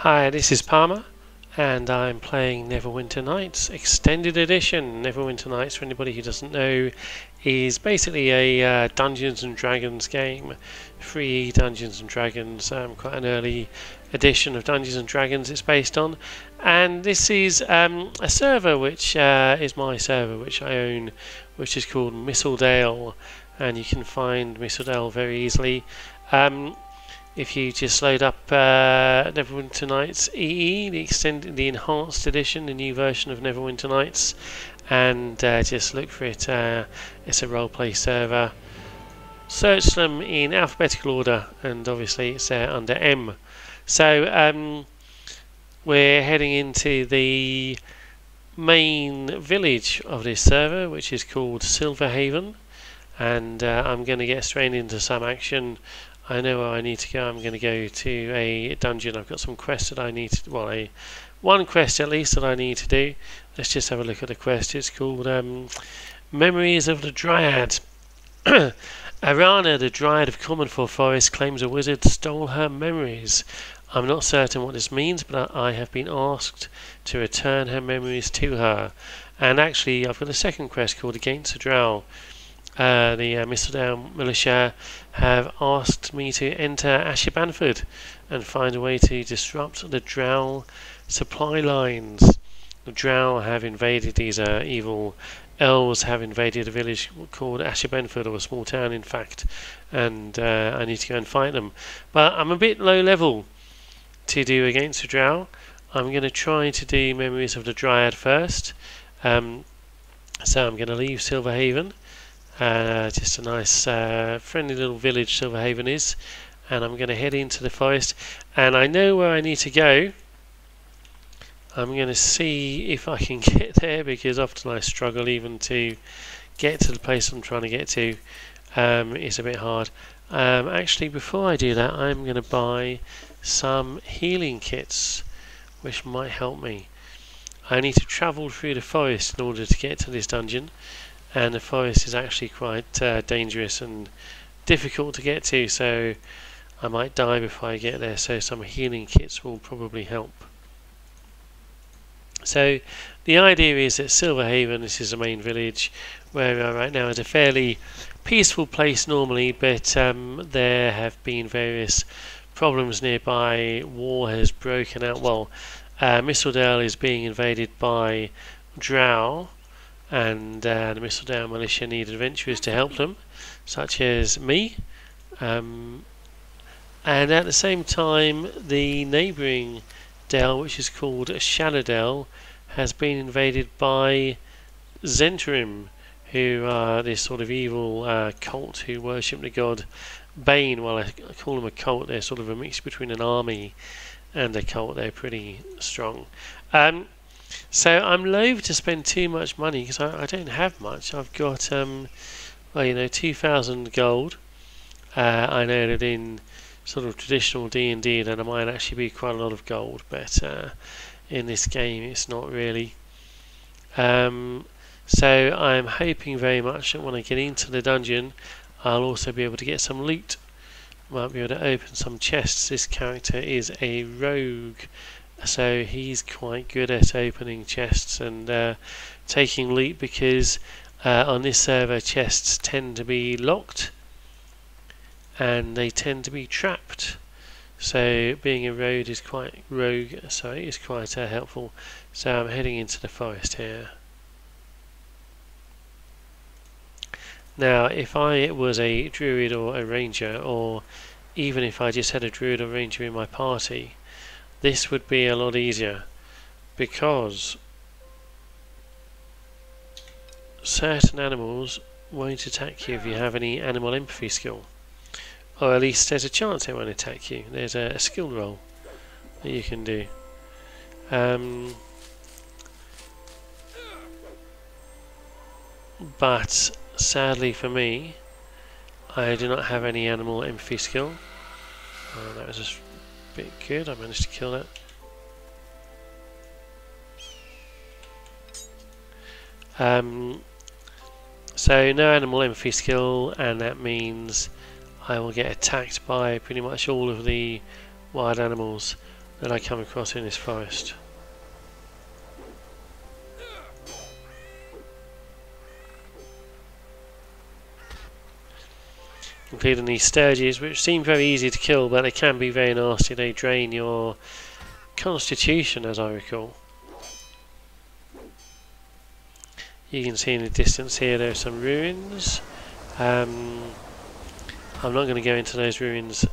Hi, this is Palmer, and I'm playing Neverwinter Nights Extended Edition. Neverwinter Nights, for anybody who doesn't know, is basically a Dungeons and Dragons game. Free Dungeons and Dragons, quite an early edition of Dungeons and Dragons it's based on. And this is a server which is my server, which I own, which is called Mistledale, and you can find Mistledale very easily. If you just load up Neverwinter Nights EE, the enhanced edition, the new version of Neverwinter Nights, and just look for it. It's a roleplay server. Search them in alphabetical order, and obviously it's under M. So we're heading into the main village of this server, which is called Silverhaven, and I'm going to get straight into some action. I know where I need to go. I'm going to go to a dungeon. I've got some quests that I need to, well, one quest at least that I need to do. Let's just have a look at the quest. It's called Memories of the Dryad. Arana, the Dryad of Commonfort Forest, claims a wizard stole her memories. I'm not certain what this means, but I have been asked to return her memories to her. And actually, I've got a second quest called Against the Drow. The Mistledale militia have asked me to enter Ashabanford and find a way to disrupt the Drow supply lines. The Drow have invaded, these evil elves have invaded a village called Ashabanford, or a small town in fact, and I need to go and fight them. But I'm a bit low level to do Against the Drow. I'm going to try to do Memories of the Dryad first. So I'm going to leave Silverhaven. Just a nice friendly little village Silverhaven is, and I'm going to head into the forest, and I know where I need to go. I'm going to see if I can get there, because often I struggle even to get to the place I'm trying to get to. It's a bit hard. Actually, before I do that, I'm going to buy some healing kits which might help me. I need to travel through the forest in order to get to this dungeon, and the forest is actually quite dangerous and difficult to get to, so I might die before I get there, so some healing kits will probably help. So the idea is that Silverhaven, this is the main village where we are right now, is a fairly peaceful place normally, but there have been various problems nearby. War has broken out. Well, Mistledale is being invaded by Drow, and the Mistledale militia need adventurers to help them, such as me. And at the same time, the neighbouring dale, which is called Shallowdale, has been invaded by Zentrim, who are this sort of evil cult who worship the god Bane. Well, I call them a cult. They're sort of a mix between an army and a cult. They're pretty strong. So I'm loath to spend too much money, because I don't have much. I've got, well, you know, 2,000 gold. I know that in sort of traditional D&D that there might actually be quite a lot of gold, but in this game it's not really. So I'm hoping very much that when I get into the dungeon, I'll also be able to get some loot. Might be able to open some chests. This character is a rogue, so he's quite good at opening chests and taking loot, because on this server chests tend to be locked and they tend to be trapped. So being a rogue is quite helpful. So I'm heading into the forest here. Now, if I was a druid or a ranger, or even if I just had a druid or ranger in my party, this would be a lot easier, because certain animals won't attack you if you have any animal empathy skill, or at least there's a chance they won't attack you. There's a skill roll that you can do. But sadly for me, I do not have any animal empathy skill. That was just bit good. I managed to kill that. So no animal empathy skill, and that means I will get attacked by pretty much all of the wild animals. that I come across in this forest. Including these sturges, which seem very easy to kill, but they can be very nasty. They drain your constitution, as I recall. You can see in the distance here there are some ruins. I'm not going to go into those ruins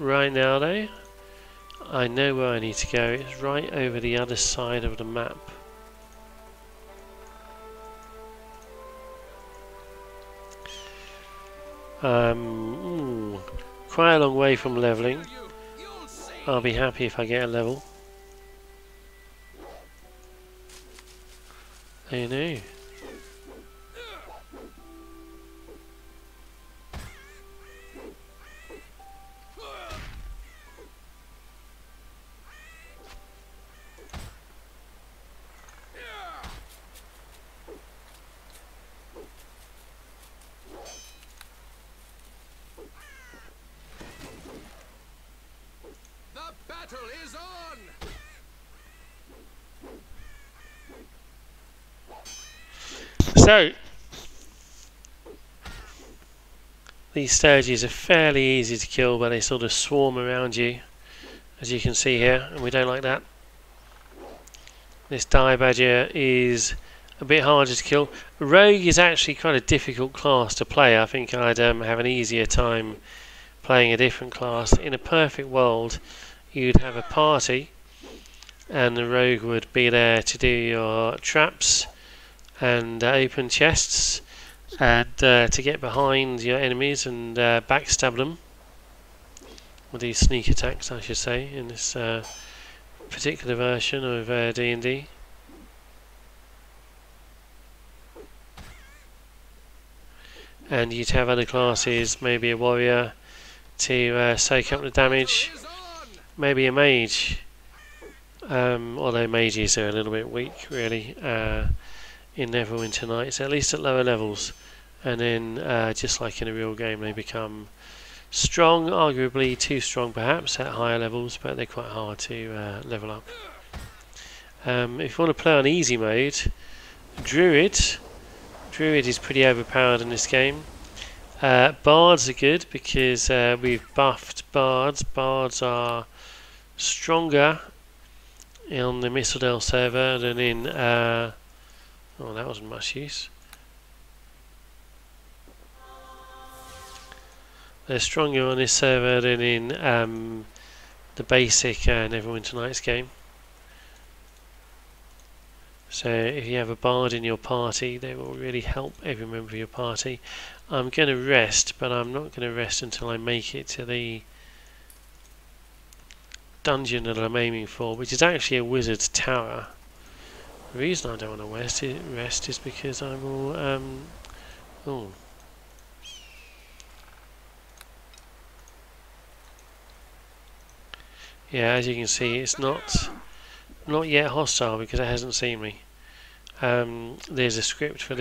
right now though. I know where I need to go. It's right over the other side of the map. Quite a long way from leveling. I'll be happy if I get a level. Oh no. So, these sturges are fairly easy to kill, but they sort of swarm around you, as you can see here, and we don't like that. This dire badger is a bit harder to kill. Rogue is actually quite a difficult class to play. I think I'd have an easier time playing a different class. In a perfect world, you'd have a party, and the rogue would be there to do your traps and open chests, and to get behind your enemies and backstab them, or do sneak attacks I should say, in this particular version of D&D. And you'd have other classes, maybe a warrior to soak up the damage, maybe a mage, although mages are a little bit weak really in Neverwinter Nights, at least at lower levels, and then just like in a real game they become strong, arguably too strong perhaps at higher levels, but they're quite hard to level up. If you want to play on easy mode, Druid is pretty overpowered in this game. Bards are good because we've buffed bards. Bards are stronger on the Mistledale server than in oh, that wasn't much use. They're stronger on this server than in the basic Neverwinter Nights game. So if you have a bard in your party, they will really help every member of your party. I'm going to rest, but I'm not going to rest until I make it to the dungeon that I'm aiming for, which is actually a wizard's tower. The reason I don't want to rest is because I will oh. Yeah, as you can see, it's not yet hostile because it hasn't seen me. There's a script for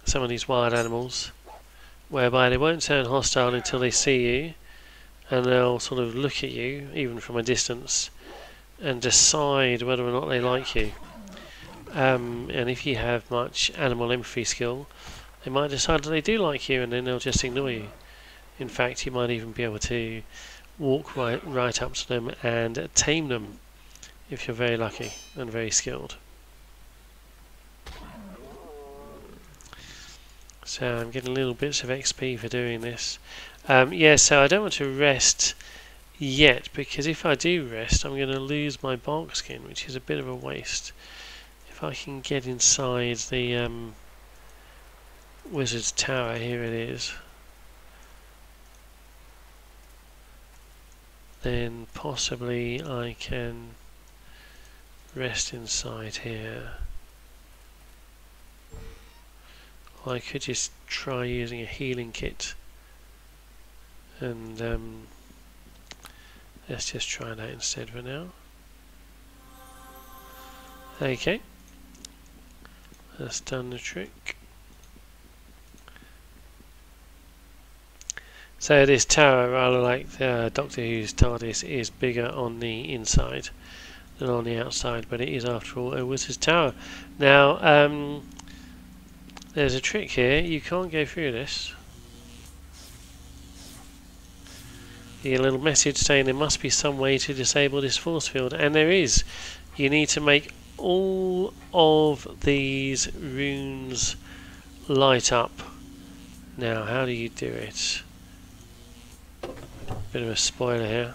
some of these wild animals, whereby they won't turn hostile until they see you, and they'll sort of look at you, even from a distance, and decide whether or not they like you. And if you have much animal empathy skill, they might decide that they do like you, and then they'll just ignore you. In fact, you might even be able to walk right up to them and tame them if you're very lucky and very skilled. So I'm getting little bits of XP for doing this. Yeah, so I don't want to rest yet, because if I do rest I'm going to lose my bulk skin, which is a bit of a waste. If I can get inside the wizard's tower, here it is, then possibly I can rest inside here. Or I could just try using a healing kit, and let's just try that instead for now. Okay, that's done the trick. So this tower, rather like Doctor Who's TARDIS, is bigger on the inside than on the outside, but it is after all a wizard's tower. Now, there's a trick here. You can't go through this. You get a little message saying there must be some way to disable this force field, and there is. You need to make all of these runes light up. Now, how do you do it? Bit of a spoiler here.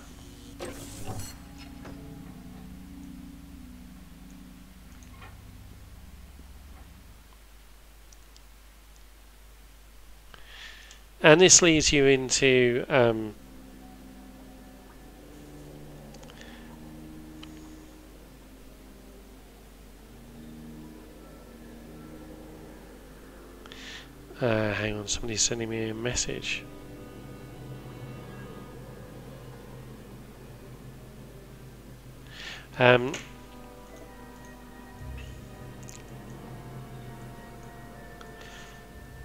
And this leads you into hang on, somebody's sending me a message.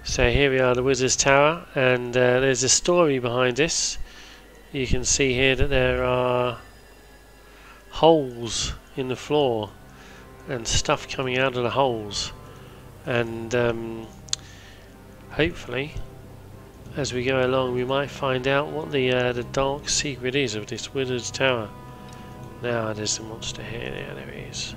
So here we are, the Wizard's Tower, and there's a story behind this. You can see here that there are holes in the floor and stuff coming out of the holes, and hopefully as we go along we might find out what the dark secret is of this Wizard's Tower. Now there's a monster here. Yeah, there he is.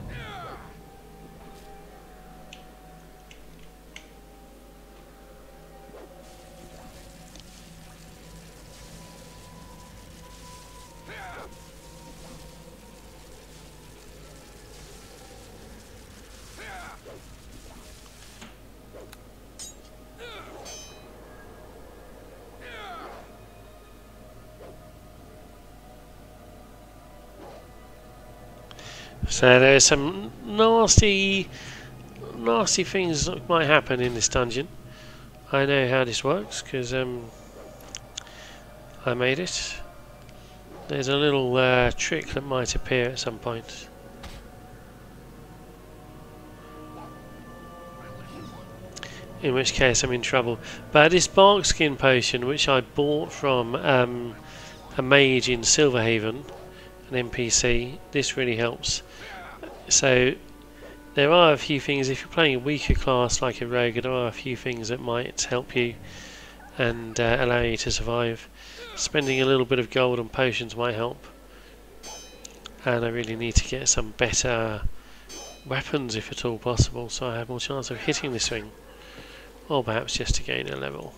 So there's some nasty things that might happen in this dungeon. I know how this works because I made it. There's a little trick that might appear at some point. In which case I'm in trouble. But this bark skin potion, which I bought from a mage in Silverhaven, an NPC, this really helps. So there are a few things, if you're playing a weaker class like a rogue, there are a few things that might help you and allow you to survive. Spending a little bit of gold on potions might help, and I really need to get some better weapons if at all possible, so I have more chance of hitting this thing, or perhaps just to gain a level.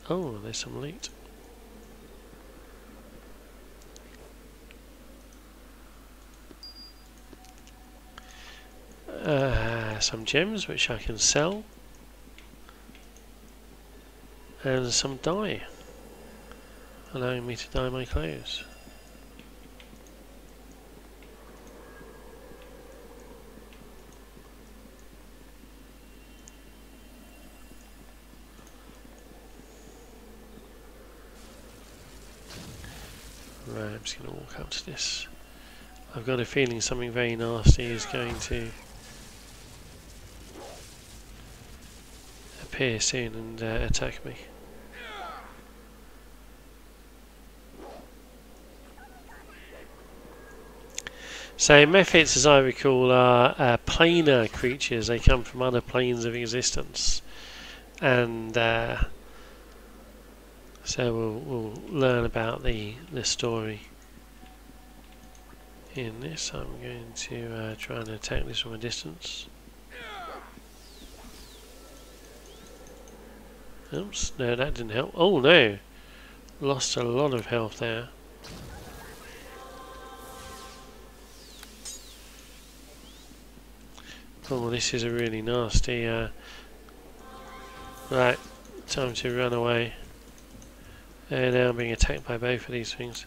Oh, there's some loot. Some gems which I can sell, and some dye, allowing me to dye my clothes. Right, I'm just going to walk up to this. I've got a feeling something very nasty is going to appear soon and attack me. So mephits, as I recall, are planar creatures. They come from other planes of existence, and so we'll learn about the story in this. I'm going to try and attack this from a distance. Oops, no, that didn't help. Oh no! Lost a lot of health there. Oh, this is a really nasty... Right, time to run away. And now I'm being attacked by both of these things.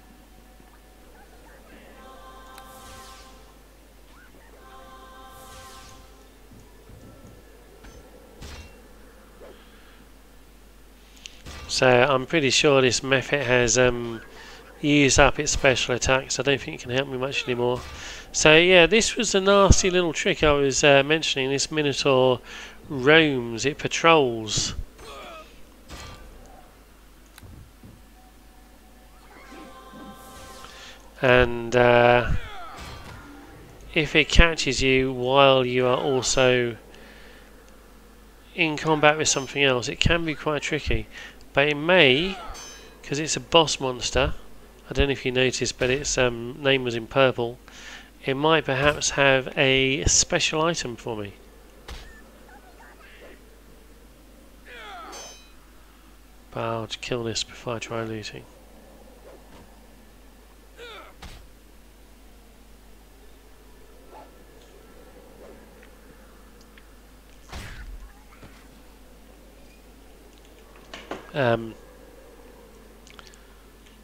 So I'm pretty sure this mephit has used up its special attacks. I don't think it can help me much anymore. So yeah, this was the nasty little trick I was mentioning. This Minotaur roams, it patrols and if it catches you while you are also in combat with something else, it can be quite tricky. But it may, because it's a boss monster, I don't know if you noticed, but its name was in purple, it might perhaps have a special item for me. But I'll kill this before I try looting.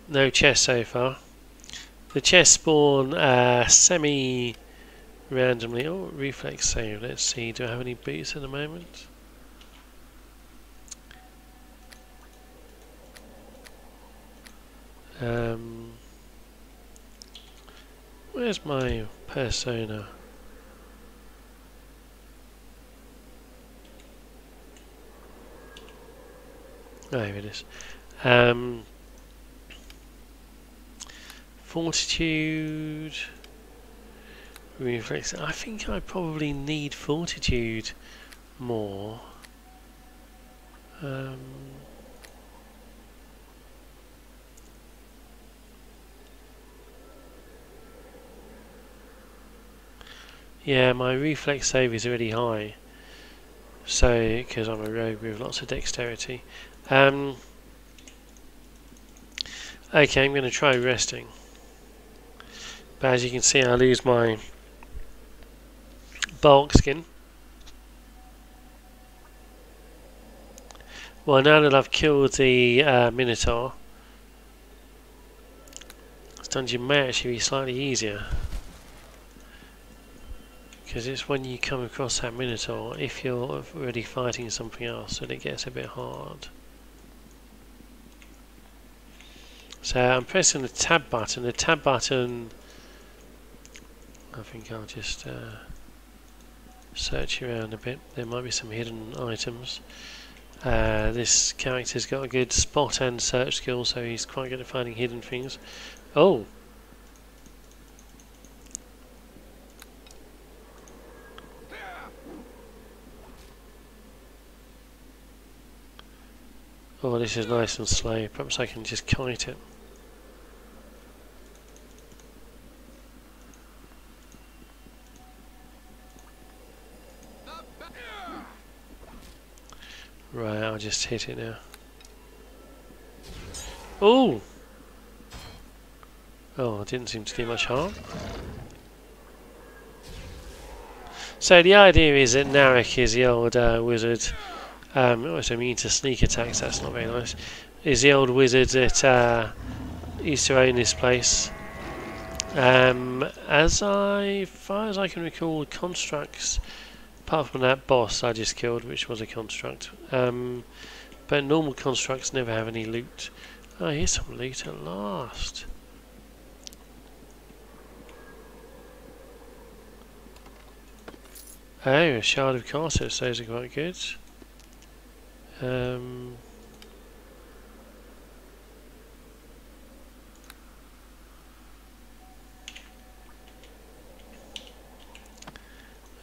No chest so far. The chests spawn semi-randomly. Oh, reflex save. Let's see. Do I have any boots at the moment? Where's my persona? Oh, here it is. Fortitude, reflex. I think I probably need fortitude more. Yeah, my reflex save is already high. So, because I'm a rogue with lots of dexterity. Okay, I'm going to try resting. But as you can see, I lose my bulk skin. Well, now that I've killed the Minotaur, this dungeon may actually be slightly easier. Because it's when you come across that Minotaur, if you're already fighting something else, that it gets a bit hard. So I'm pressing the tab button. The tab button, I think I'll just search around a bit. There might be some hidden items. This character's got a good spot and search skill, so he's quite good at finding hidden things. Oh! Oh, this is nice and slow. Perhaps I can just kite it. Right, I'll just hit it now. Oh! Oh, it didn't seem to do much harm. So the idea is that Narek is the old wizard. Also immune to sneak attacks, that's not very nice. Is the old wizard that used to own this place. As far as I can recall, constructs, apart from that boss I just killed, which was a construct, but normal constructs never have any loot. Oh, here's some loot at last. Oh, a shard of Carsus, those are quite good.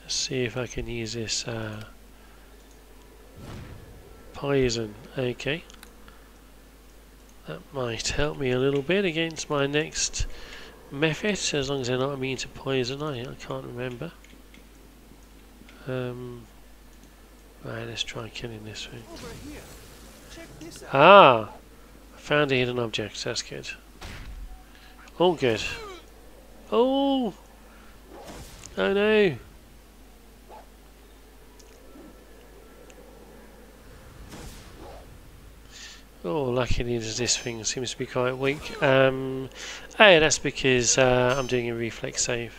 Let's see if I can use this poison. Okay, that might help me a little bit against my next method, as long as they're not immune to poison. I can't remember. Right, let's try killing this thing. Ah! I found a hidden object, that's good. All good. Oh! Oh no! Oh, luckily this thing seems to be quite weak. Hey, that's because I'm doing a reflex save.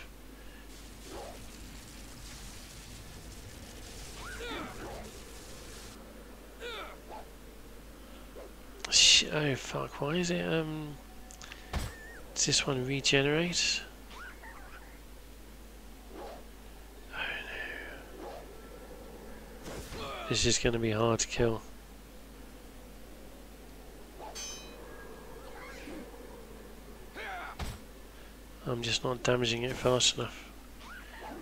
Oh fuck, why is it, does this one regenerate? Oh no. This is going to be hard to kill. I'm just not damaging it fast enough.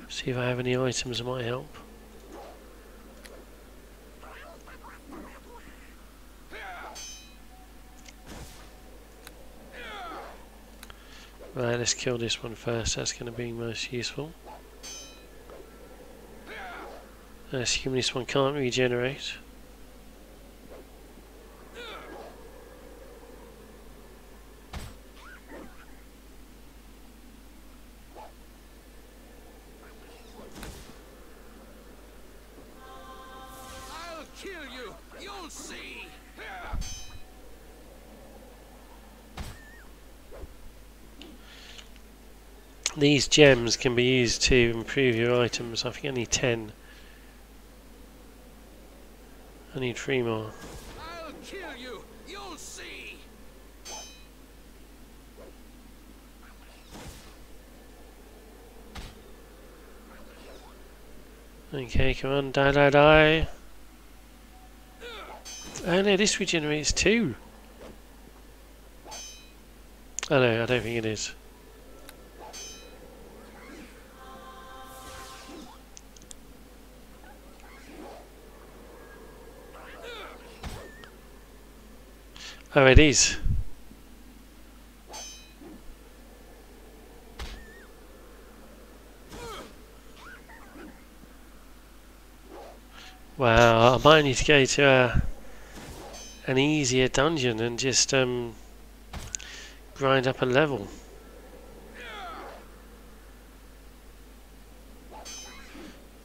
See if I have any items that might help. Right, let's kill this one first, that's going to be most useful. Assuming this one can't regenerate. I'll kill you. You'll see. These gems can be used to improve your items. I think I need 10. I need 3 more. I'll kill you. You'll see. Okay, come on, die, die, die. Oh no, this regenerates too. Oh no, I don't think it is. Oh, it is. Wow, I might need to go to an easier dungeon and just grind up a level.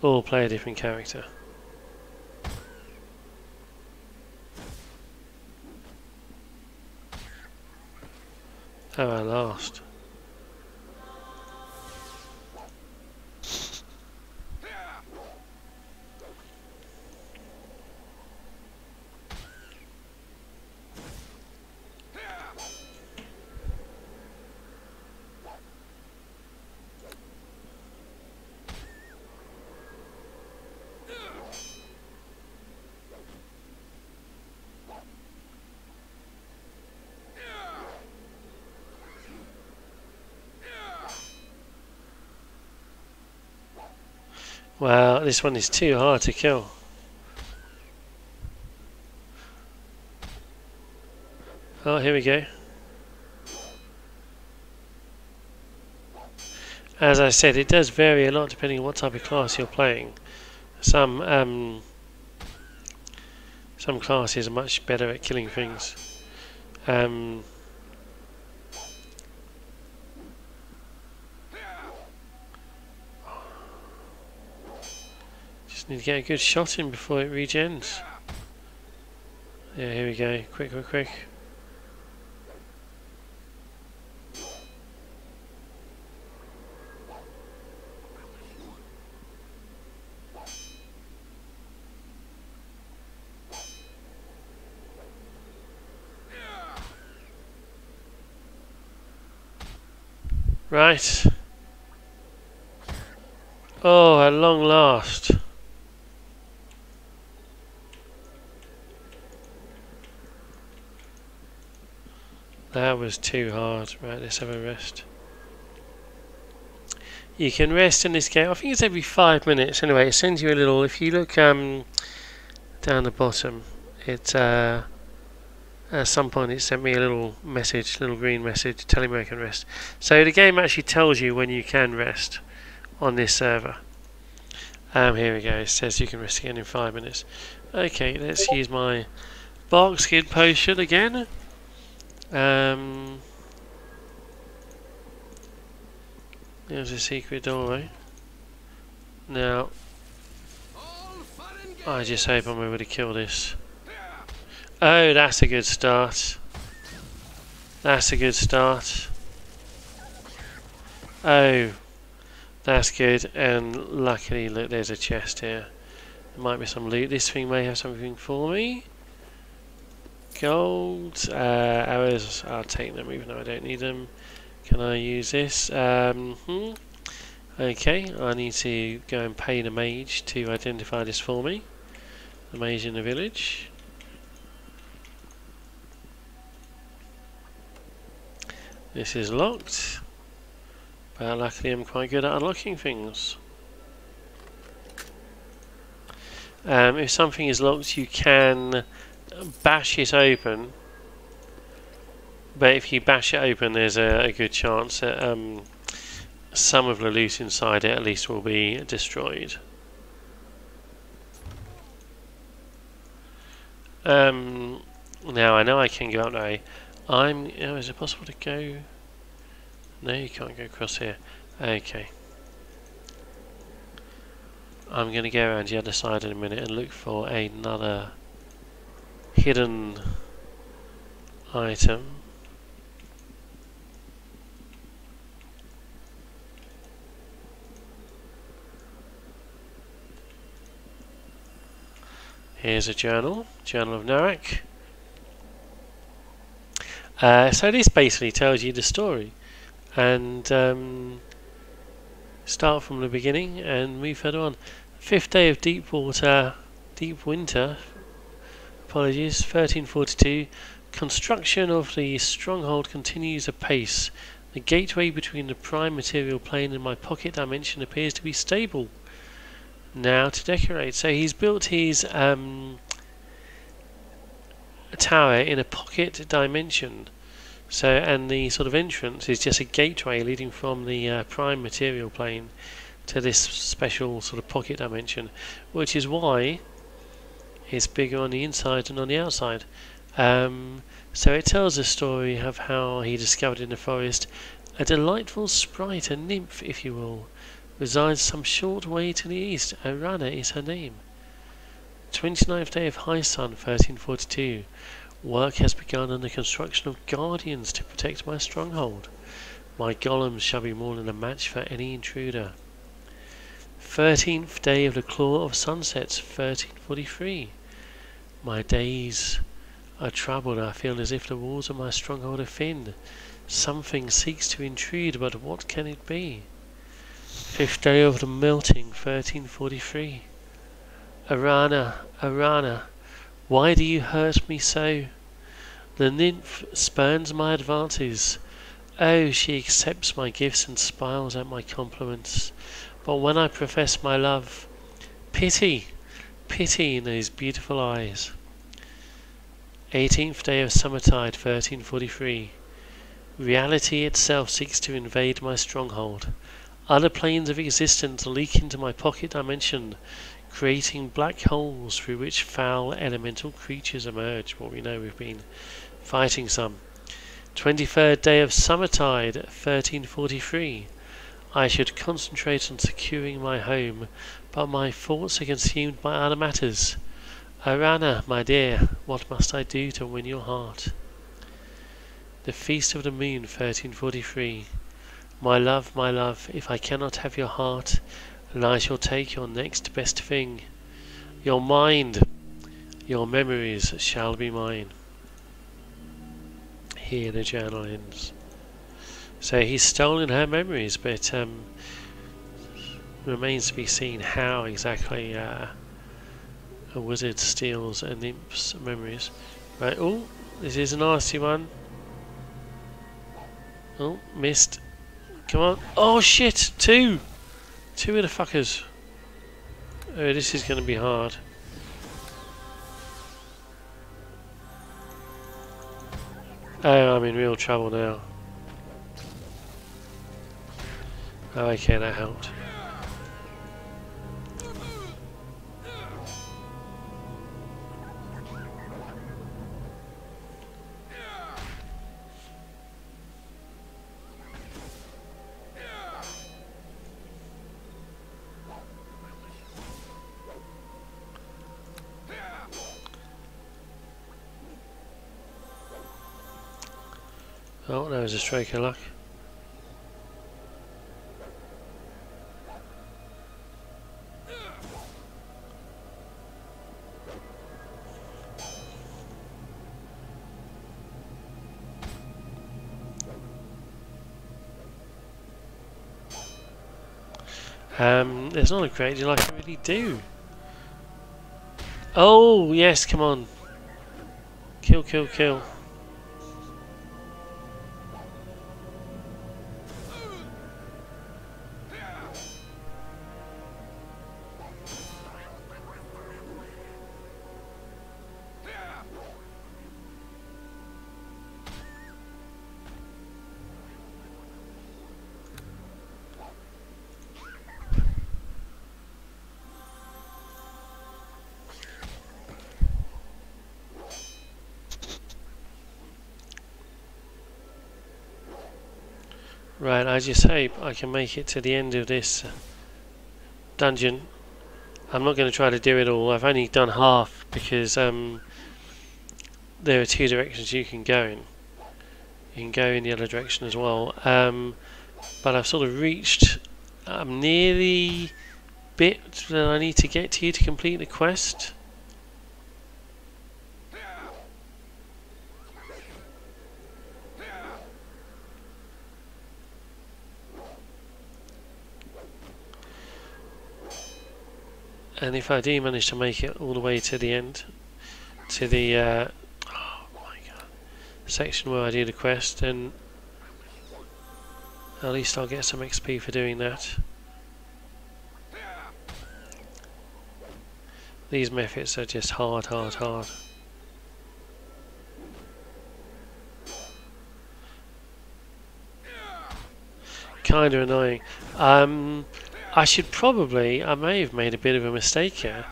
Or play a different character. Oh, I lost. Wow, this one is too hard to kill. Oh, here we go. As I said, it does vary a lot depending on what type of class you're playing. Some classes are much better at killing things. Just need to get a good shot in before it regens. Yeah, here we go. Quick, quick, quick. Right. Oh, at long last. That was too hard. Right, let's have a rest. You can rest in this game. I think it's every 5 minutes. Anyway, it sends you a little. If you look down the bottom, it at some point it sent me a little message, little green message, telling me I can rest. So the game actually tells you when you can rest on this server. Here we go. It says you can rest again in 5 minutes. Okay, let's use my bark skin potion again. There's a secret doorway. Now, I just hope I'm able to kill this. Oh, that's a good start. That's a good start. Oh, that's good. And luckily, look, there's a chest here. There might be some loot. This thing may have something for me. Gold, arrows, I'll take them even though I don't need them. Can I use this? Okay, I need to go and pay the mage to identify this for me. The mage in the village. This is locked. But luckily I'm quite good at unlocking things. If something is locked, you can bash it open. But if you bash it open, there's a good chance that some of the loot inside it at least will be destroyed. Now I know I can go up there. Is it possible to go? No, you can't go across here. Okay. I'm going to go around the other side in a minute and look for another hidden item. Here's a journal of Narak. So this basically tells you the story, and start from the beginning and move further on. 5th day of deep winter. Apologies. 1342. Construction of the stronghold continues apace. The gateway between the prime material plane and my pocket dimension appears to be stable. Now to decorate. So he's built his tower in a pocket dimension. So, and the sort of entrance is just a gateway leading from the prime material plane to this special sort of pocket dimension, which is why it's bigger on the inside than on the outside. So it tells a story of how he discovered in the forest a delightful sprite, a nymph, if you will, resides some short way to the east. Arana is her name. 29th day of high sun, 1342. Work has begun on the construction of guardians to protect my stronghold. My golems shall be more than a match for any intruder. 13th day of the claw of sunsets, 1343. My days are troubled. I feel as if the walls of my stronghold are thin. Something seeks to intrude, but what can it be? 5th day of the melting, 1343. Arana, Arana, why do you hurt me so? The nymph spurns my advances. Oh, she accepts my gifts and smiles at my compliments. But when I profess my love, pity, pity in those beautiful eyes. 18th day of summertide, 1343. Reality itself seeks to invade my stronghold. Other planes of existence leak into my pocket dimension, creating black holes through which foul elemental creatures emerge. Well, we know we've been fighting some. 23rd day of summertide, 1343. I should concentrate on securing my home, but my thoughts are consumed by other matters. Arana, my dear, what must I do to win your heart? The feast of the moon, 1343. My love, if I cannot have your heart, then I shall take your next best thing. Your mind, your memories shall be mine. Here the journal ends. So he's stolen her memories, but remains to be seen how exactly a wizard steals a nymph's memories. Right, oh, this is a nasty one. Oh, missed. Come on. Oh shit, two of the fuckers. Oh, this is going to be hard. Oh, I'm in real trouble now. Oh, okay, that helped. Oh, that was a stroke of luck. There's not a great deal I can really do. Oh, yes, come on. Kill, kill, kill. Right, I just hope I can make it to the end of this dungeon. I'm not going to try to do it all. I've only done half because there are two directions you can go in. You can go in the other direction as well. But I've sort of reached near the bit that I need to get to complete the quest. And if I do manage to make it all the way to the end, to the oh my god, section where I do the quest, then at least I'll get some XP for doing that. These methods are just hard. Kinda annoying. I may have made a bit of a mistake here.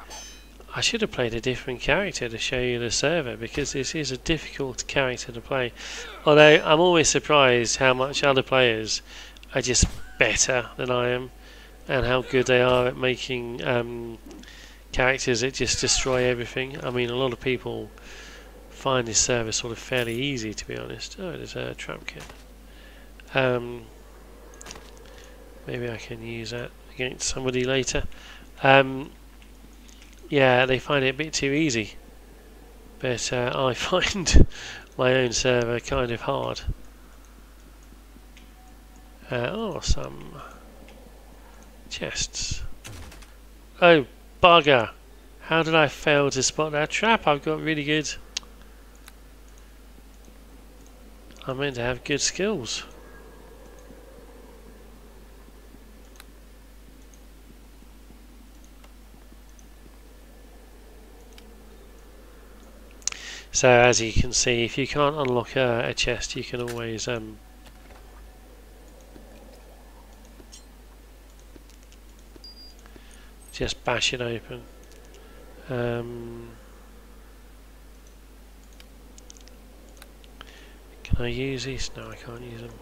I should have played a different character to show you the server, because this is a difficult character to play. Although I'm always surprised how much other players are just better than I am, and how good they are at making characters that just destroy everything. I mean, a lot of people find this server sort of fairly easy, to be honest. Oh, there's a trap kit. Maybe I can use that against somebody later. Yeah, they find it a bit too easy, but I find my own server kind of hard. Oh, some chests. Oh, bugger! How did I fail to spot that trap? I've got really good... I'm meant to have good skills. So as you can see, if you can't unlock a chest, you can always just bash it open. Can I use these? No, I can't use them.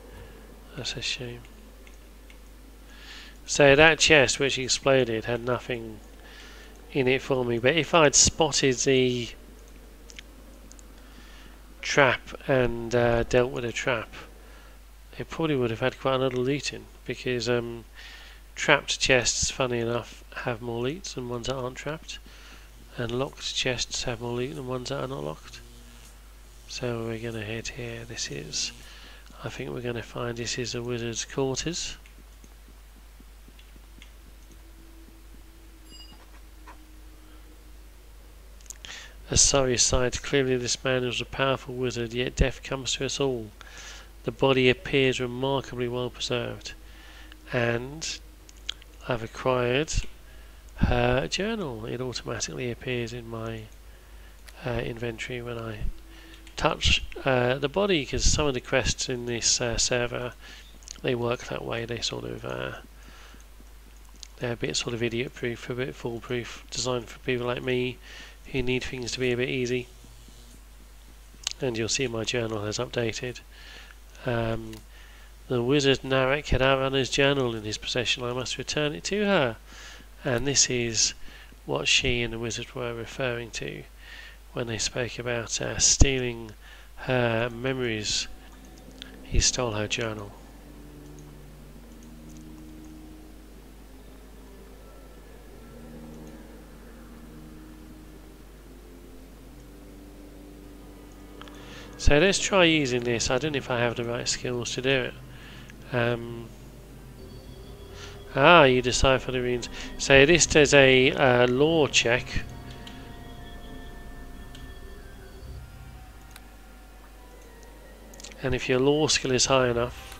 That's a shame. So that chest which exploded had nothing in it for me, but if I'd spotted the trap and dealt with a trap, it probably would have had quite a lot of loot in, because trapped chests, funny enough, have more loot than ones that aren't trapped, and locked chests have more loot than ones that are not locked. So we're going to head here. I think we're going to find this is a wizard's quarters. A sorry sight. Clearly this man was a powerful wizard, yet death comes to us all. The body appears remarkably well preserved. And I've acquired her journal. It automatically appears in my inventory when I touch the body, because some of the quests in this server, they work that way. They sort of they're a bit sort of idiot proof, a bit foolproof, designed for people like me who need things to be a bit easy. And you'll see my journal has updated. The wizard Narek had Aranna's journal in his possession. I must return it to her. And this is what she and the wizard were referring to when they spoke about stealing her memories. He stole her journal. So let's try using this. I don't know if I have the right skills to do it. You decipher the runes. So this does a lore check. And if your lore skill is high enough,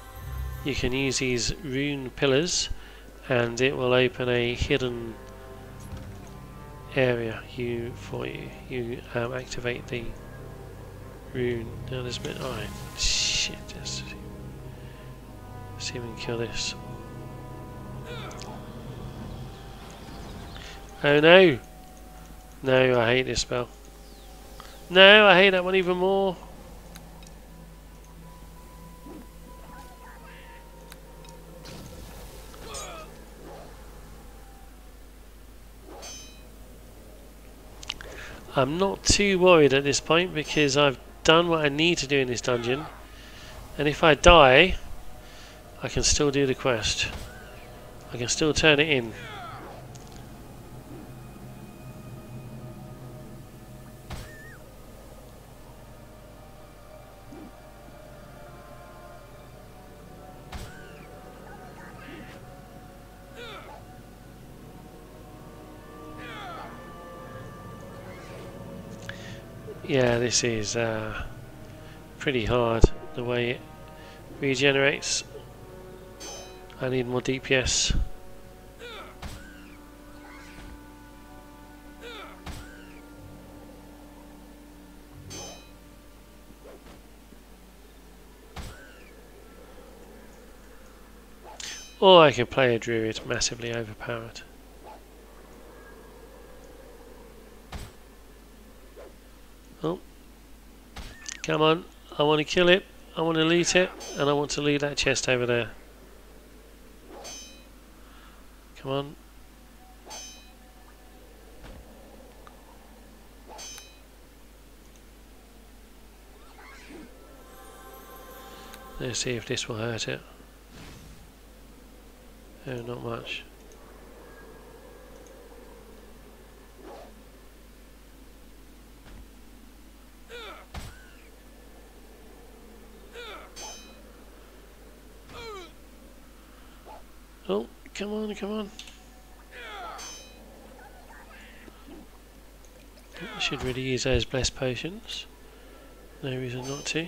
you can use these rune pillars, and it will open a hidden area for you. You activate the rune. Now there's a bit. Alright, shit. Let's see if we can kill this. Oh no! No, I hate this spell. No, I hate that one even more. I'm not too worried at this point because I've done what I need to do in this dungeon, and if I die I can still do the quest. I can still turn it in. Yeah, this is pretty hard the way it regenerates. I need more DPS. Or I could play a Druid, massively overpowered. Oh, come on, I want to kill it, I want to loot it, and I want to loot that chest over there. Come on. Let's see if this will hurt it. Oh, not much. Oh, come on, come on. I should really use those blessed potions. No reason not to.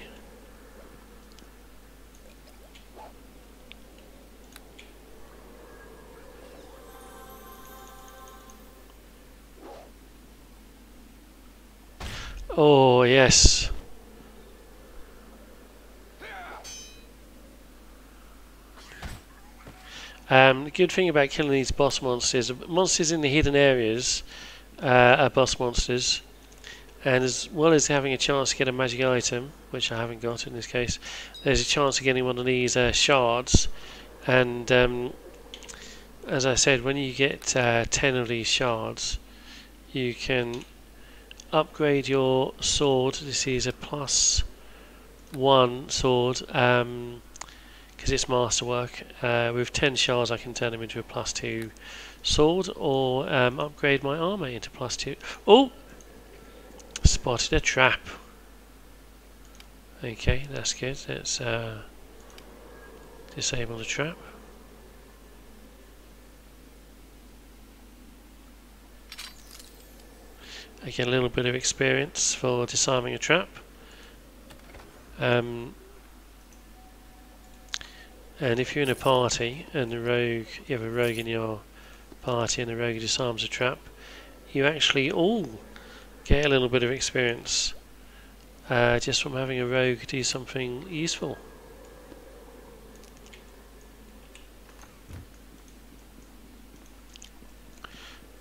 Oh, yes. The good thing about killing these boss monsters in the hidden areas are boss monsters, and as well as having a chance to get a magic item, which I haven't got in this case, there's a chance of getting one of these shards, and as I said, when you get 10 of these shards, you can upgrade your sword. This is a +1 sword, because it's masterwork. With 10 shards I can turn them into a +2 sword, or upgrade my armor into +2. Oh! Spotted a trap. Okay, that's good. Let's disable the trap. I get a little bit of experience for disarming a trap. And if you're in a party and you have a rogue in your party and the rogue disarms a trap, you actually all get a little bit of experience just from having a rogue do something useful.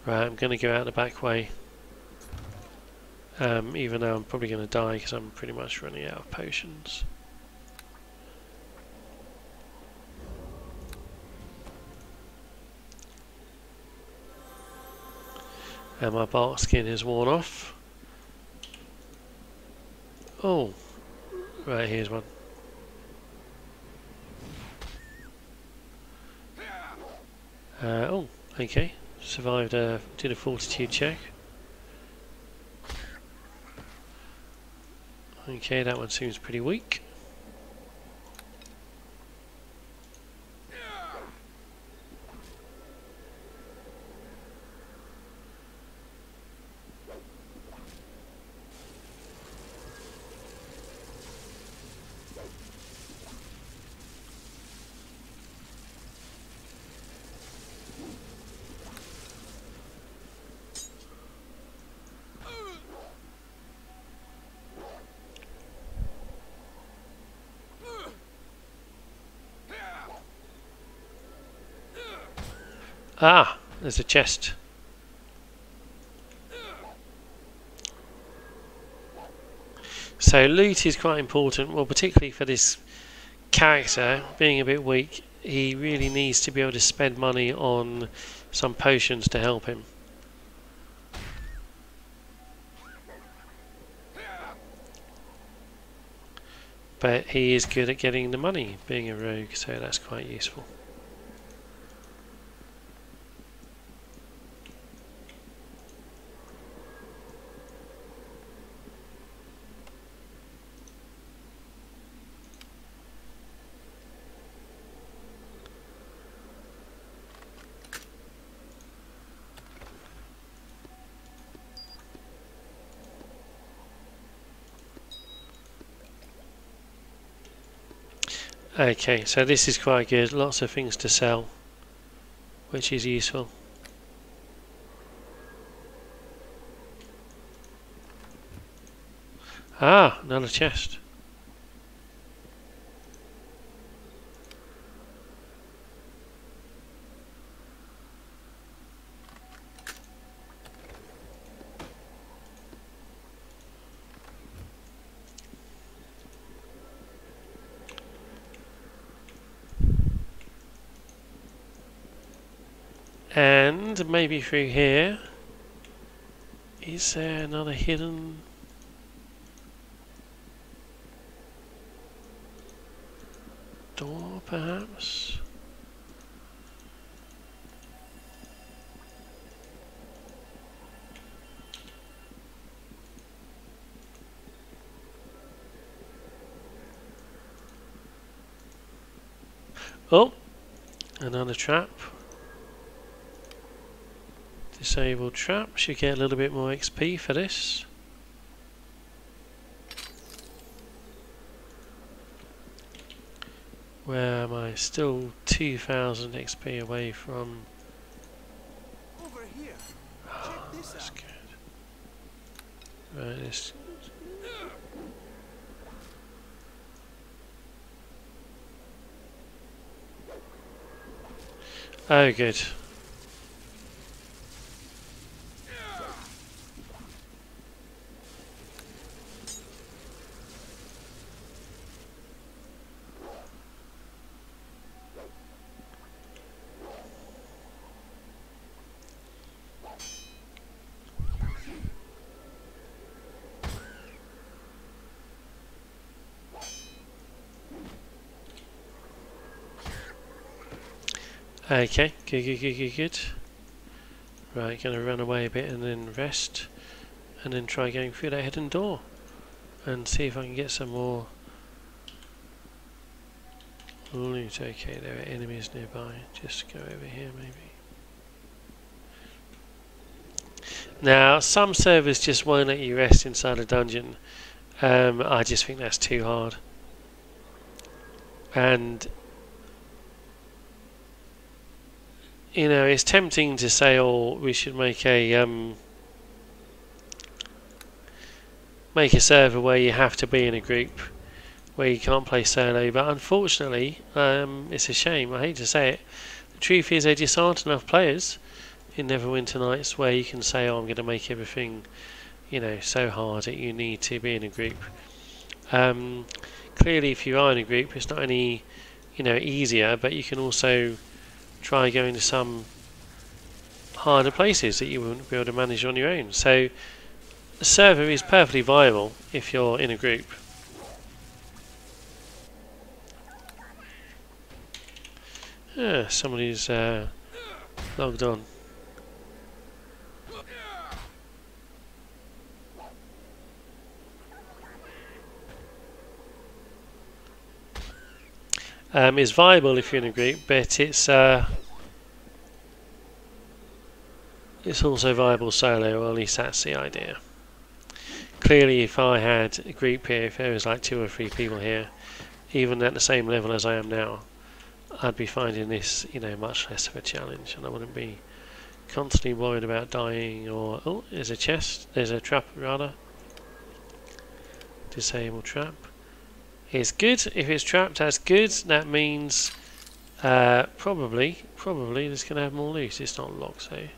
Right, I'm going to go out the back way, even though I'm probably going to die because I'm pretty much running out of potions. And my bark skin has worn off. Oh, right, here's one. Oh, okay. Survived, did a fortitude check. Okay, that one seems pretty weak. Ah, there's a chest. So loot is quite important, well, particularly for this character being a bit weak. He really needs to be able to spend money on some potions to help him. but he is good at getting the money being a rogue, so that's quite useful. Okay, so this is quite good, lots of things to sell, which is useful. Ah, another chest. And maybe through here, is there another hidden door perhaps? Oh, another trap. Disabled trap, should get a little bit more XP for this. Where am I? Still 2000 XP away from. Over here. Oh, Check this that's out. good. Right, this. Oh, good. Okay, good. Right, gonna run away a bit and then rest, and then try going through that hidden door, and see if I can get some more loot. Okay, there are enemies nearby. Just go over here maybe. Now, some servers just won't let you rest inside a dungeon. I just think that's too hard. And you know, it's tempting to say, "Oh, we should make a server where you have to be in a group, where you can't play solo." But unfortunately, it's a shame. I hate to say it. The truth is, there just aren't enough players in Neverwinter Nights where you can say, "Oh, I'm going to make everything, you know, so hard that you need to be in a group." Clearly, if you are in a group, it's not any, you know, easier. But you can also try going to some harder places that you wouldn't be able to manage on your own. So the server is perfectly viable if you're in a group. Somebody's logged on. It's viable if you're in a group, but it's also viable solo, or at least that's the idea. Clearly, if I had a group here, if there was like 2 or 3 people here, even at the same level as I am now, I'd be finding this, you know, much less of a challenge, and I wouldn't be constantly worried about dying or... Oh, there's a chest, there's a trap rather. Disable trap. It's good. If it's trapped, that's good. That means probably it's going to have more loot. It's not locked, so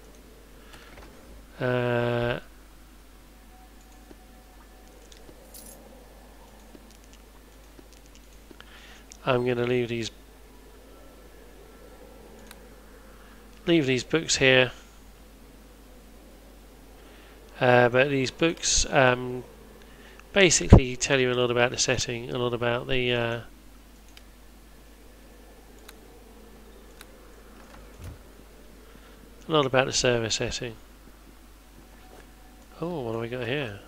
I'm going to leave these books here. But these books basically tell you a lot about the setting, a lot about the server setting. Oh, what have we got here?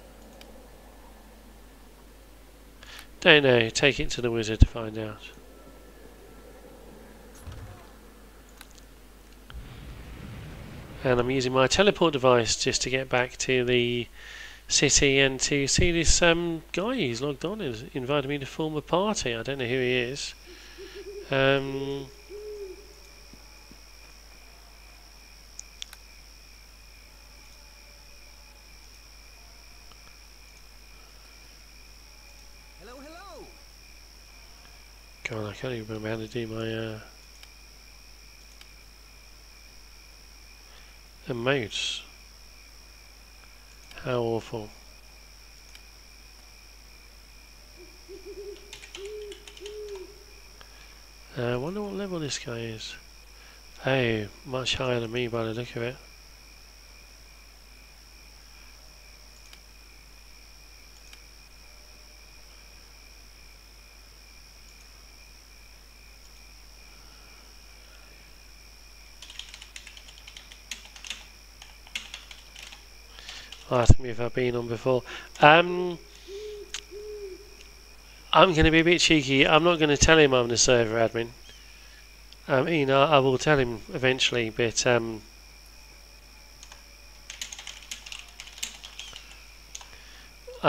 Don't know. Take it to the wizard to find out. And I'm using my teleport device just to get back to the city and to see this guy who's logged on and invited me to form a party. I don't know who he is. Hello, hello. God, I can't even remember how to do my emotes. How awful. I wonder what level this guy is. Oh, much higher than me by the look of it. Ask me if I've been on before. I'm going to be a bit cheeky. I'm not going to tell him I'm the server admin. I will tell him eventually, but I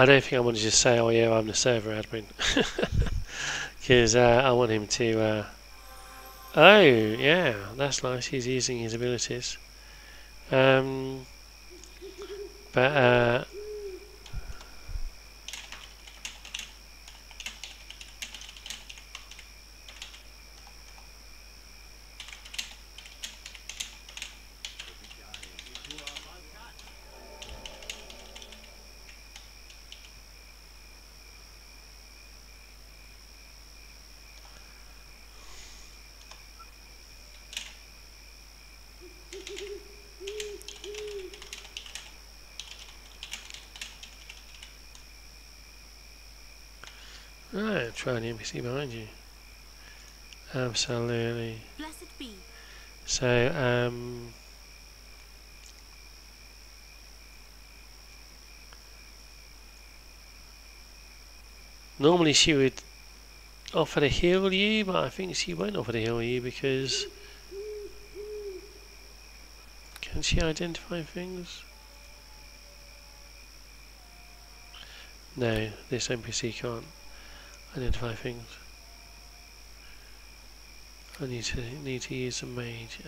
don't think I want to just say, "Oh yeah, I'm the server admin," because I want him to. Oh yeah, that's nice. He's using his abilities. But right, try the NPC behind you. Absolutely. Blessed be. So normally she would offer to heal you, but I think she won't offer to heal you because can she identify things? No, this NPC can't identify things. I need to use a mage.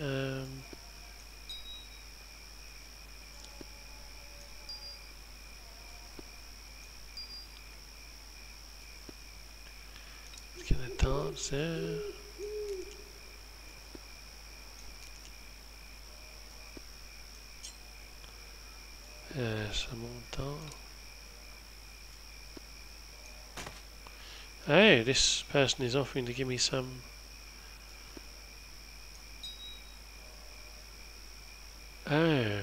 Get the darts there. Some more dart. Oh, this person is offering to give me some. Oh.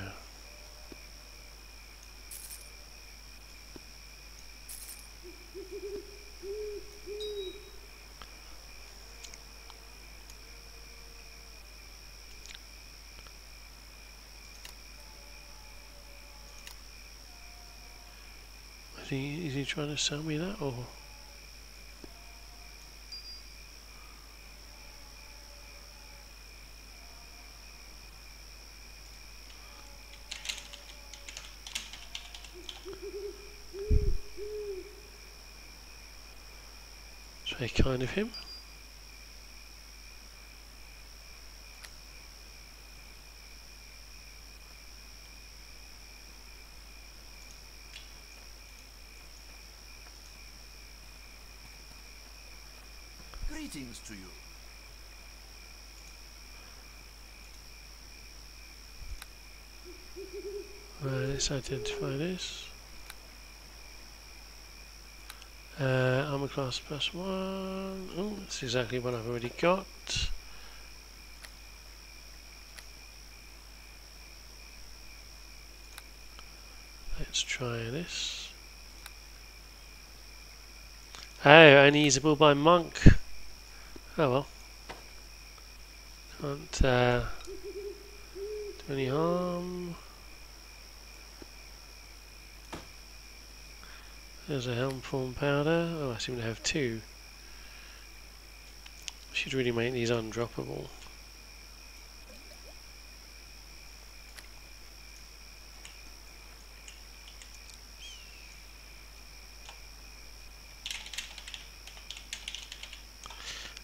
Is he trying to sell me that or? It's very kind of him. Greetings to you. Right, let's identify this. Armor class +1. Oh, that's exactly what I've already got. Let's try this. Oh, only usable by monk. Oh well. Can't do any harm. There's a helm form powder. Oh, I seem to have two. Should really make these undroppable.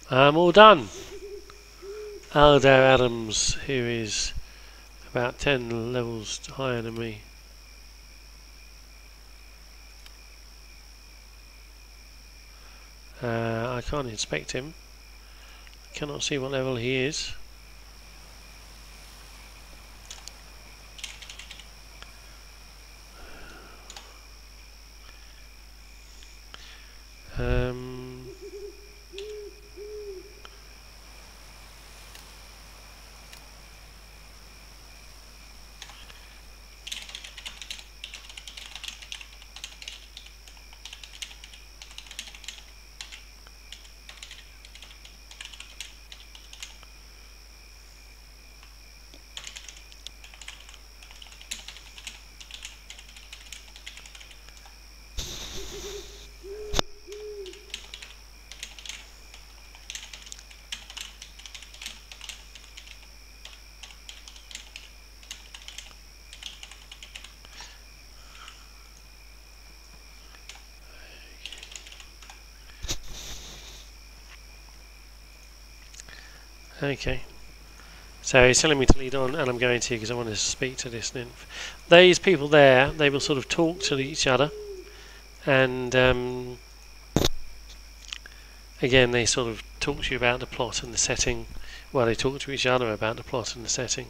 I'm all done. Aldo Adams, who is about 10 levels higher than me. I can't inspect him. I cannot see what level he is. Okay. So he's telling me to lead on, and I'm going to because I want to speak to this nymph. These people there, they will sort of talk to each other, and again, they sort of talk to you about the plot and the setting. Well, they talk to each other about the plot and the setting.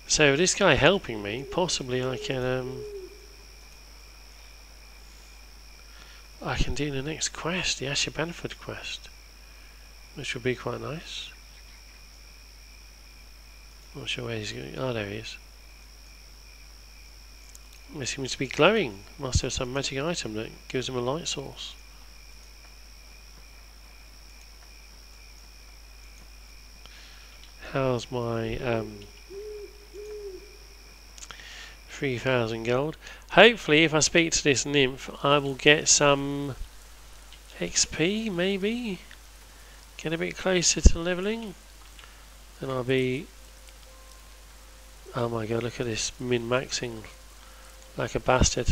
So this guy helping me, possibly I can do the next quest, the Asher Banford quest, which would be quite nice. Not sure where he's going. Oh, there he is. He seems to be glowing. Must have some magic item that gives him a light source. How's my 3,000 gold? Hopefully, if I speak to this nymph, I will get some XP, maybe? Get a bit closer to leveling? And I'll be... Oh my god, look at this, min-maxing like a bastard.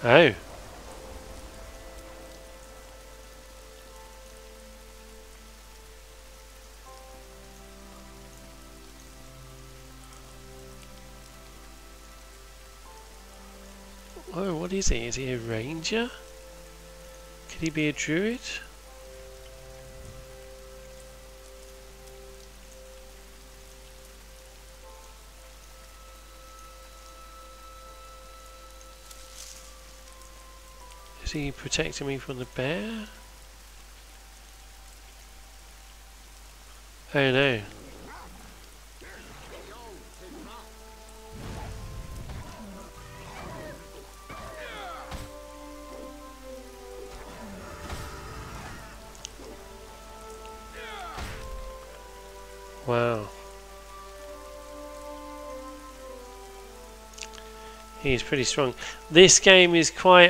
Oh. Oh, what is he? Is he a ranger? Could he be a druid? Is he protecting me from the bear? Oh no. Wow. He's pretty strong. This game is quite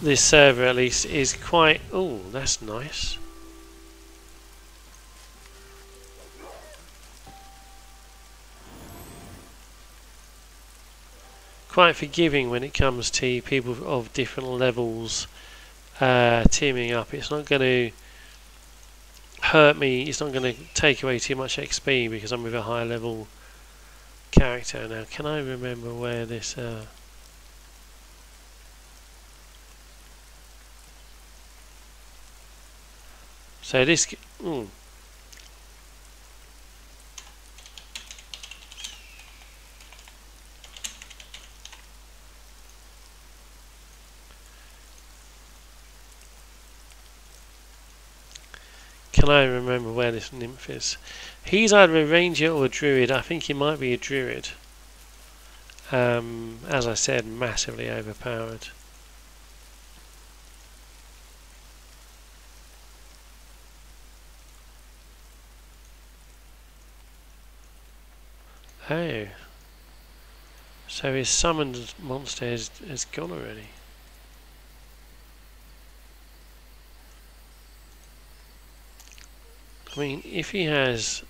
this server at least is quite... Oh, that's nice. Quite forgiving when it comes to people of different levels teaming up. It's not going to hurt me. It's not going to take away too much XP because I'm with a higher level character. Now, can I remember where this? So this. Can I remember where this nymph is? He's either a ranger or a druid. I think he might be a druid. As I said, massively overpowered. Oh. So his summoned monster has gone already. I mean, if he has...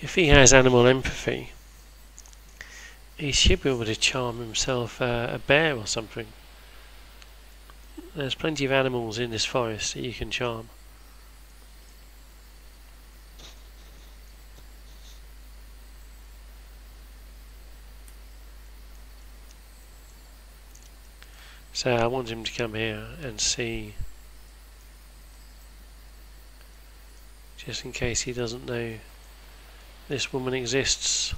If he has animal empathy, he should be able to charm himself a bear or something. There's plenty of animals in this forest that you can charm. So I want him to come here and see, just in case he doesn't know this woman exists.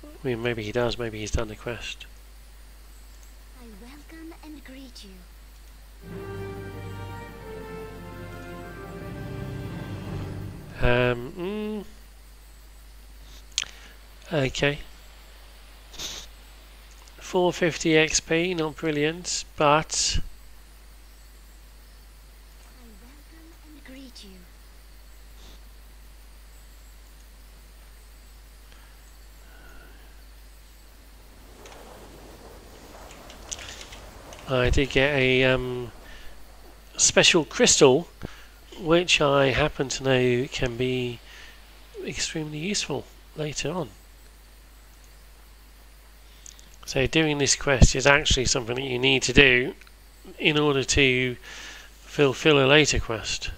I mean, maybe he does, maybe he's done the quest. I welcome and greet you. Okay. 450 XP, not brilliant, but I welcome and greet you. I did get a special crystal, which I happen to know can be extremely useful later on. So doing this quest is actually something that you need to do in order to fulfill a later quest.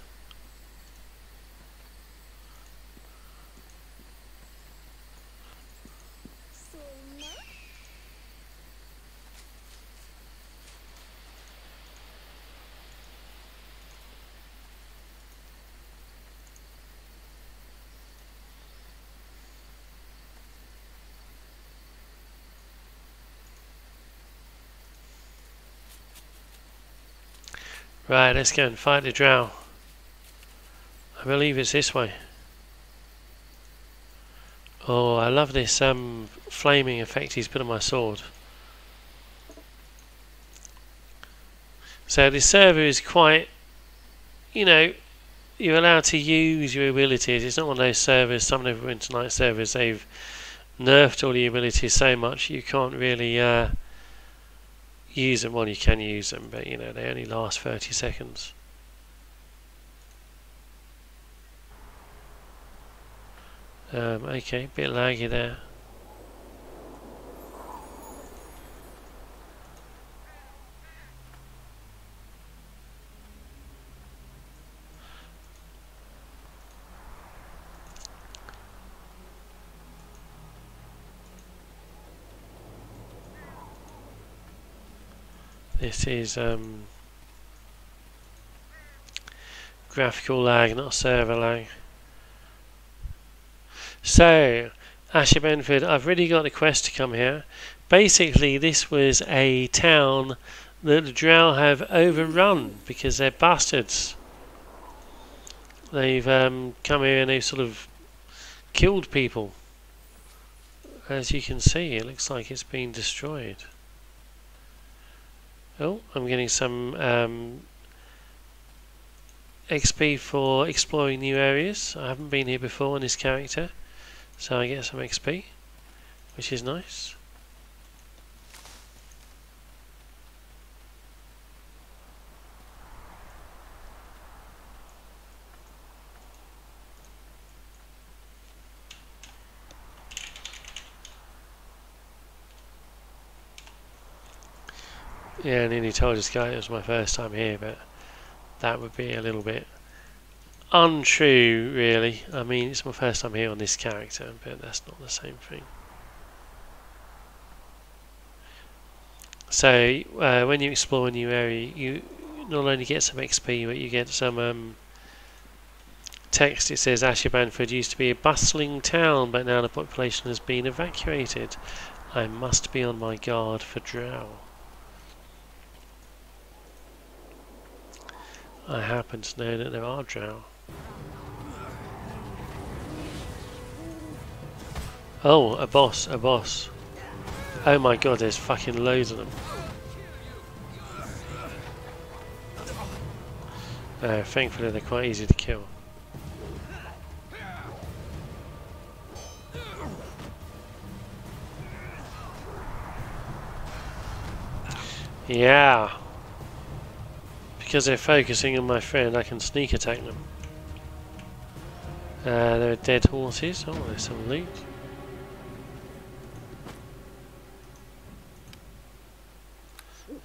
Right, let's go and fight the drow. I believe it's this way. Oh, I love this flaming effect he's put on my sword. So this server is quite, you're allowed to use your abilities. It's not one of those servers, some Neverwinter Nights servers, they've nerfed all the abilities so much you can't really use them. Well, you can use them, but they only last 30 seconds. Okay, bit laggy there. This is graphical lag, not server lag. So, Asher Benford, I've really got the quest to come here. Basically, this was a town that the drow have overrun because they're bastards. They've come here and they've sort of killed people. As you can see, it looks like it's been destroyed. Oh, I'm getting some XP for exploring new areas. I haven't been here before on this character, so I get some XP, which is nice. Yeah, I nearly told this guy it was my first time here, but that would be a little bit untrue, really. I mean, it's my first time here on this character, but that's not the same thing. So, when you explore a new area, you not only get some XP, but you get some text. It says Asherbanford used to be a bustling town, but now the population has been evacuated. I must be on my guard for drow. I happen to know that there are drow. Oh, a boss, a boss. Oh my god, there's fucking loads of them. Thankfully they're quite easy to kill. Yeah. Because they're focusing on my friend, I can sneak attack them. There are dead horses. Oh, there's some loot.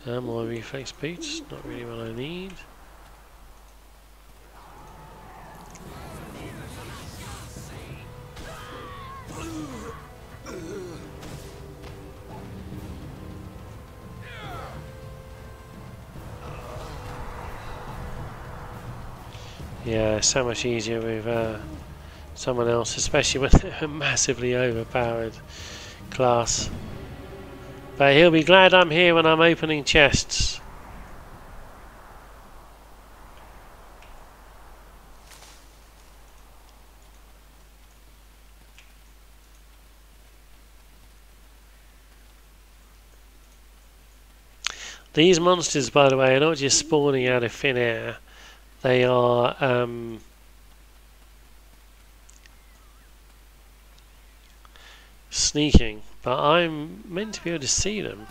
More reflex boots. Not really what I need. Yeah, so much easier with someone else, especially when they're a massively overpowered class. But he'll be glad I'm here when I'm opening chests. These monsters, by the way, are not just spawning out of thin air. They are sneaking, but I'm meant to be able to see them.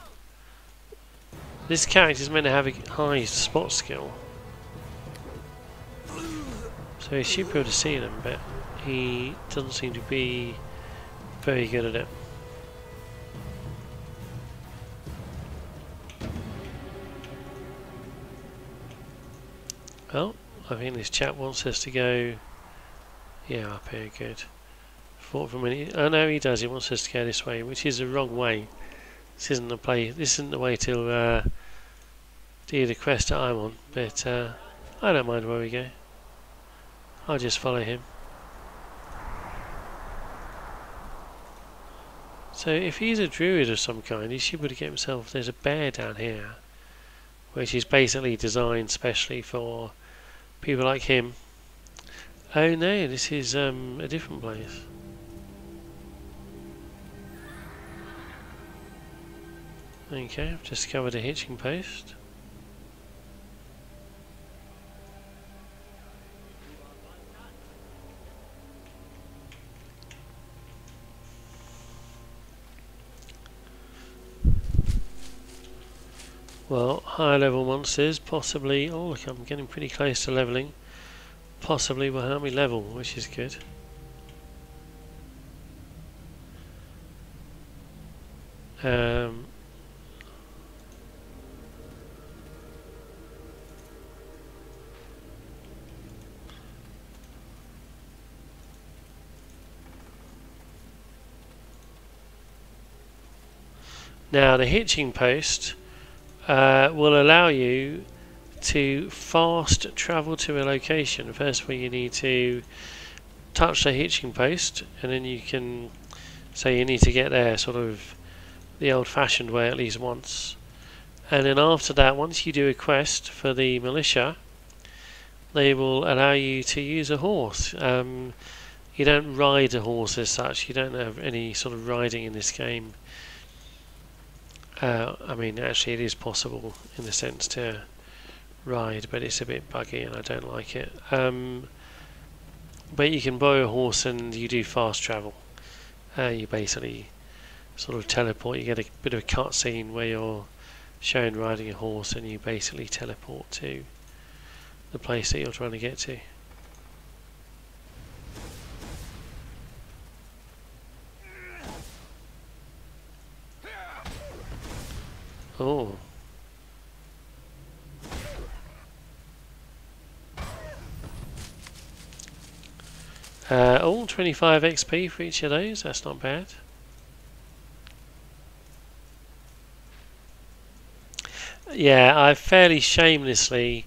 This character is meant to have a high spot skill, so he should be able to see them, but he doesn't seem to be very good at it. Well, I think this chap wants us to go, yeah, up here, good. Thought for a minute, oh no, he does, he wants us to go this way, which is the wrong way. This isn't the play, this isn't the way to do the quest that I'm on, but I don't mind where we go. I'll just follow him. So if he's a druid of some kind, he should be able to get himself, there's a bear down here, which is basically designed specially for people like him. Oh no, this is a different place. Okay, I've discovered a hitching post. Well, higher level monsters possibly, oh look, I'm getting pretty close to leveling, possibly will help me level, which is good. Now the hitching post will allow you to fast travel to a location. First of all, you need to touch the hitching post, and then you can say you need to get there sort of the old-fashioned way at least once. And then after that, once you do a quest for the militia, they will allow you to use a horse. You don't ride a horse as such, you don't have any sort of riding in this game. I mean, actually it is possible in the sense to ride, but it's a bit buggy and I don't like it. But you can borrow a horse and you do fast travel. You basically sort of teleport, you get a bit of a cutscene where you're shown riding a horse and you basically teleport to the place that you're trying to get to. Oh, All 25 XP for each of those, that's not bad. Yeah, I've fairly shamelessly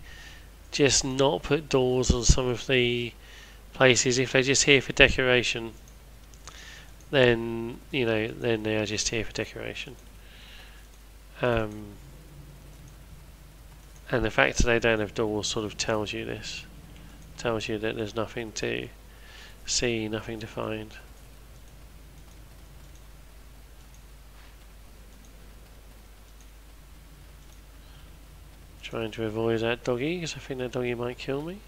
just not put doors on some of the places. If they're just here for decoration, then, you know, then they are just here for decoration. And the fact that they don't have doors sort of tells you this. Tells you that there's nothing to see, nothing to find. Trying to avoid that doggy because I think that doggy might kill me.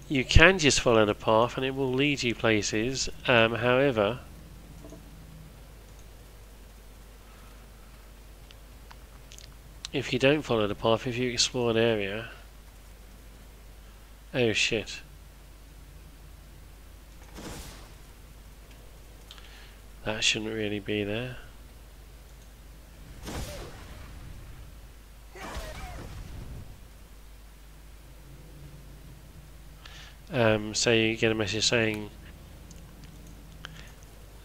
You can just follow the path and it will lead you places. However, if you don't follow the path, if you explore an area... Oh shit. That shouldn't really be there. So you get a message saying,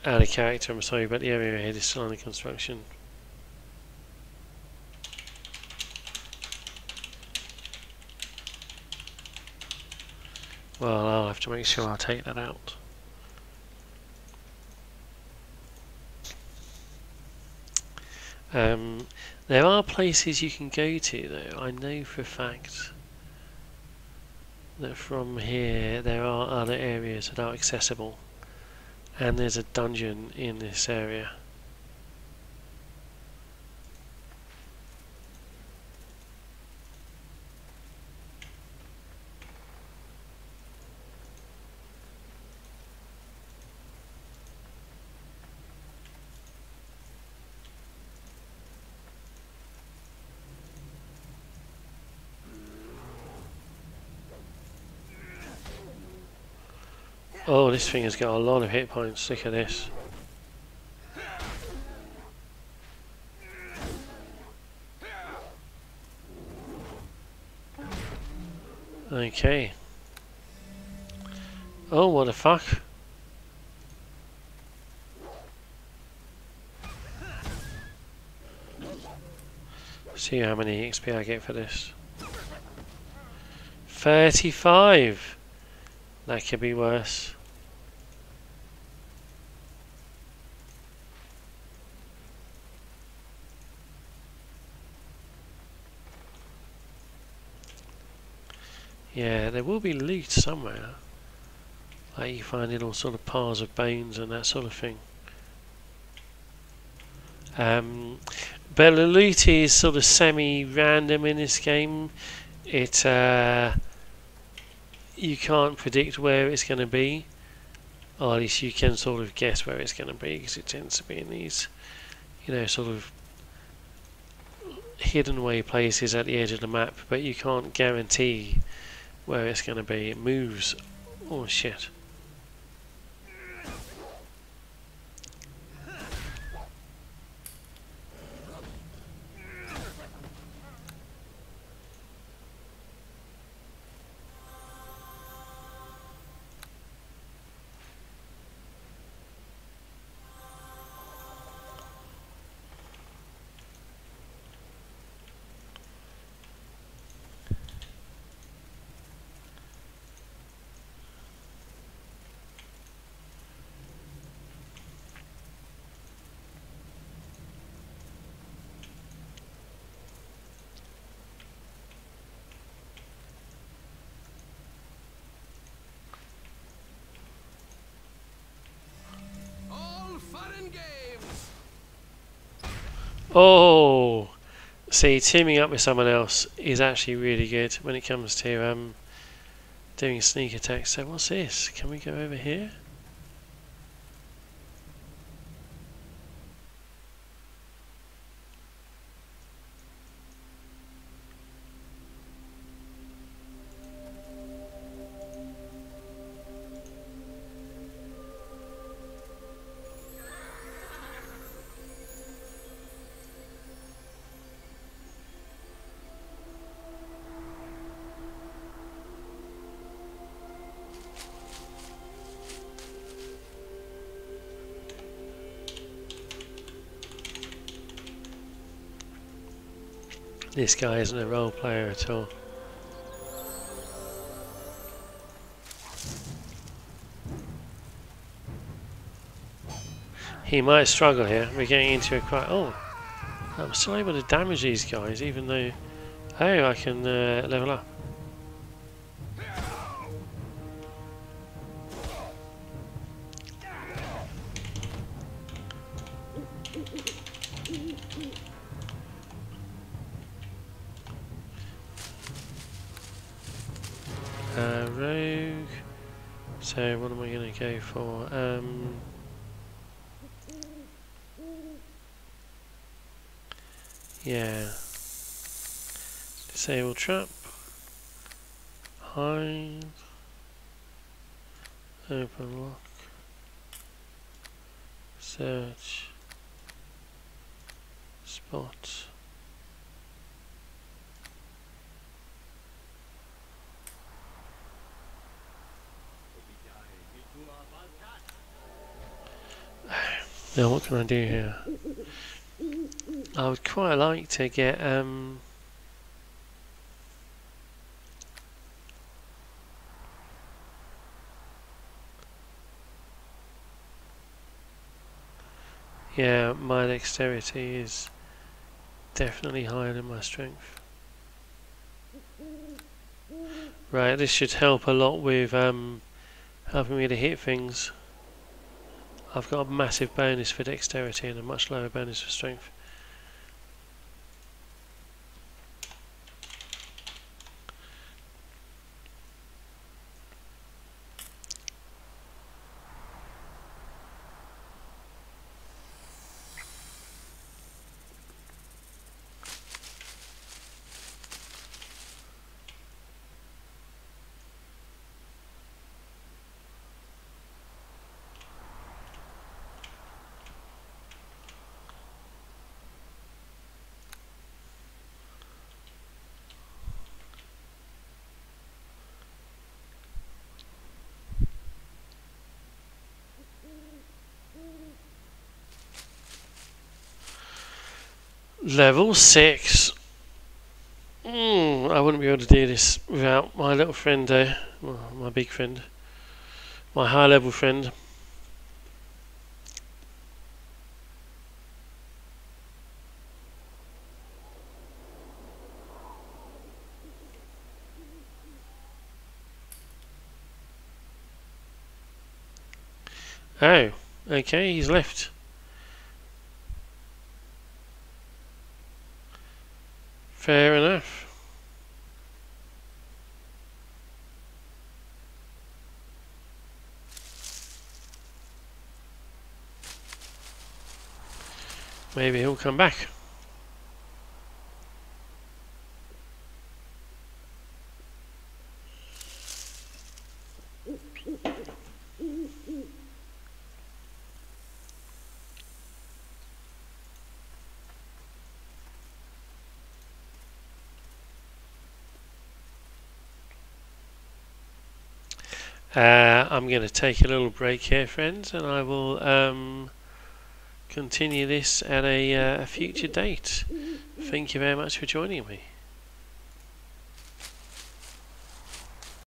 out of character, I'm sorry, but the area ahead is still under construction. Well, I'll have to make sure I take that out. There are places you can go to though. I know for a fact that from here there are other areas that are accessible, and there's a dungeon in this area. Oh, this thing has got a lot of hit points. Look at this. Okay. Oh, what the fuck? See how many XP I get for this. 35! That could be worse. Yeah, there will be loot somewhere. Like you find little sort of piles of bones and that sort of thing. But the loot is sort of semi-random in this game. It you can't predict where it's going to be, or at least you can sort of guess where it's going to be, because it tends to be in these, you know, sort of hidden away places at the edge of the map. But you can't guarantee where it's going to be. It moves. Oh shit. Oh, see, teaming up with someone else is actually really good when it comes to doing sneak attacks. So what's this? Can we go over here? This guy isn't a role player at all. He might struggle here. We're getting into a quite... Oh! I'm still able to damage these guys even though... Oh, I can level up. Rogue. So what am I going to go for? Yeah. Disable trap. Hide. Open lock. Search. Spot. Now what can I do here? I would quite like to get yeah, my dexterity is definitely higher than my strength. Right, this should help a lot with helping me to hit things. I've got a massive bonus for dexterity and a much lower bonus for strength. Level 6. I wouldn't be able to do this without my little friend well, my big friend. My high level friend. Oh, okay, he's left. Fair enough. Maybe he'll come back. I'm going to take a little break here, friends, and I will continue this at a future date. Thank you very much for joining me.